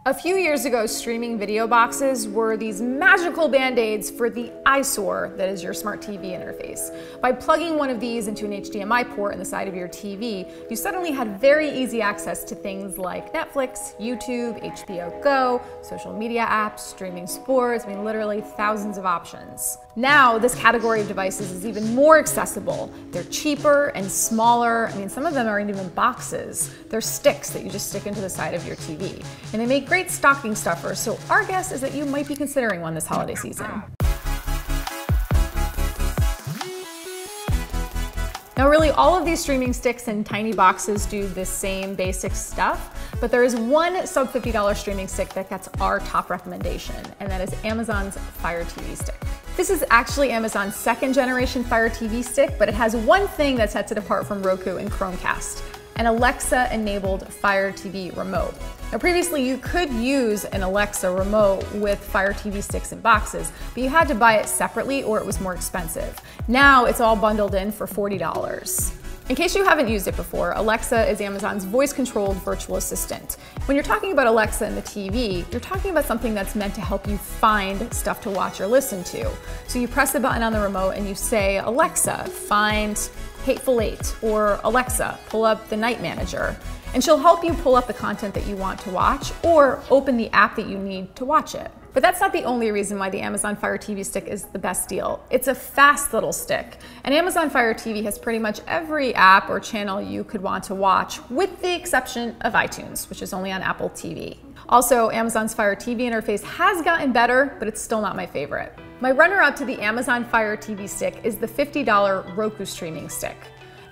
A few years ago, streaming video boxes were these magical band-aids for the eyesore that is your smart TV interface. By plugging one of these into an HDMI port in the side of your TV, you suddenly had very easy access to things like Netflix, YouTube, HBO Go, social media apps, streaming sports, literally thousands of options. Now, this category of devices is even more accessible. They're cheaper and smaller. Some of them aren't even boxes. They're sticks that you just stick into the side of your TV. And they make great stocking stuffers, so our guess is that you might be considering one this holiday season. Now really, all of these streaming sticks and tiny boxes do the same basic stuff, but there is one sub $50 streaming stick that gets our top recommendation, and that is Amazon's Fire TV stick. This is actually Amazon's second generation Fire TV stick, but it has one thing that sets it apart from Roku and Chromecast: an Alexa-enabled Fire TV remote. Now previously you could use an Alexa remote with Fire TV sticks and boxes, but you had to buy it separately or it was more expensive. Now it's all bundled in for $40. In case you haven't used it before, Alexa is Amazon's voice-controlled virtual assistant. When you're talking about Alexa and the TV, you're talking about something that's meant to help you find stuff to watch or listen to. So you press the button on the remote and you say, "Alexa, find Hateful Eight," or "Alexa, pull up The Night Manager." And she'll help you pull up the content that you want to watch or open the app that you need to watch it. But that's not the only reason why the Amazon Fire TV stick is the best deal. It's a fast little stick. And Amazon Fire TV has pretty much every app or channel you could want to watch, with the exception of iTunes, which is only on Apple TV. Also, Amazon's Fire TV interface has gotten better, but it's still not my favorite. My runner-up to the Amazon Fire TV stick is the $50 Roku streaming stick.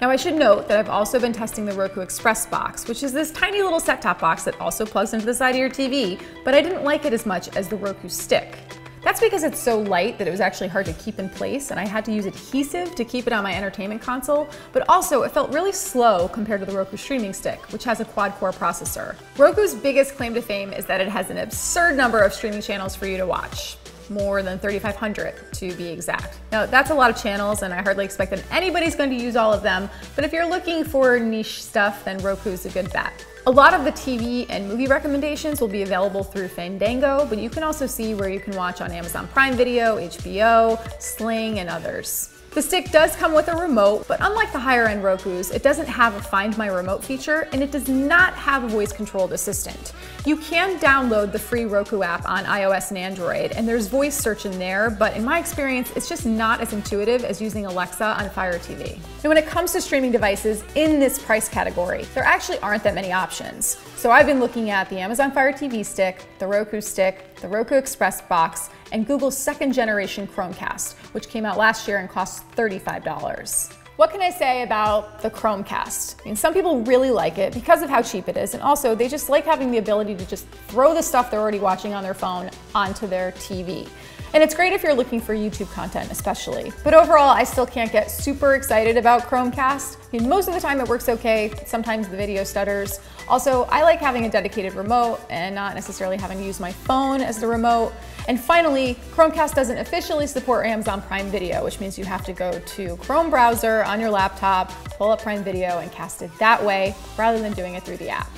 Now I should note that I've also been testing the Roku Express box, which is this tiny little set-top box that also plugs into the side of your TV, but I didn't like it as much as the Roku stick. That's because it's so light that it was actually hard to keep in place, and I had to use adhesive to keep it on my entertainment console, but also it felt really slow compared to the Roku streaming stick, which has a quad-core processor. Roku's biggest claim to fame is that it has an absurd number of streaming channels for you to watch. More than 3,500 to be exact. Now that's a lot of channels, and I hardly expect that anybody's going to use all of them, but if you're looking for niche stuff, then Roku's a good bet. A lot of the TV and movie recommendations will be available through Fandango, but you can also see where you can watch on Amazon Prime Video, HBO, Sling, and others. The stick does come with a remote, but unlike the higher-end Rokus, it doesn't have a Find My Remote feature, and it does not have a voice-controlled assistant. You can download the free Roku app on iOS and Android, and there's voice search in there, but in my experience, it's just not as intuitive as using Alexa on Fire TV. And when it comes to streaming devices in this price category, there actually aren't that many options. So I've been looking at the Amazon Fire TV stick, the Roku stick, the Roku Express box, and Google's second generation Chromecast, which came out last year and cost $35. What can I say about the Chromecast? Some people really like it because of how cheap it is, and also they just like having the ability to just throw the stuff they're already watching on their phone onto their TV. And it's great if you're looking for YouTube content especially. But overall, I still can't get super excited about Chromecast. Most of the time it works okay, sometimes the video stutters. Also, I like having a dedicated remote and not necessarily having to use my phone as the remote. And finally, Chromecast doesn't officially support Amazon Prime Video, which means you have to go to Chrome browser on your laptop, pull up Prime Video, and cast it that way rather than doing it through the app.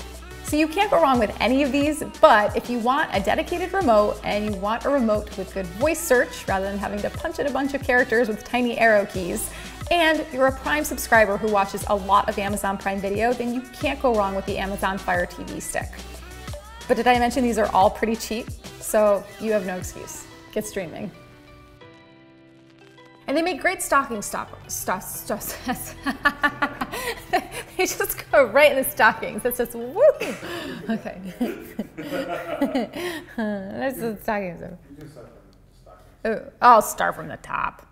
So you can't go wrong with any of these, but if you want a dedicated remote and you want a remote with good voice search rather than having to punch in a bunch of characters with tiny arrow keys, and you're a Prime subscriber who watches a lot of Amazon Prime Video, then you can't go wrong with the Amazon Fire TV stick. But did I mention these are all pretty cheap? So you have no excuse. Get streaming. And they make great stocking stuffers. They just go right in the stockings. That's just woo! Okay. That's the stockings. Oh, I'll start from the top.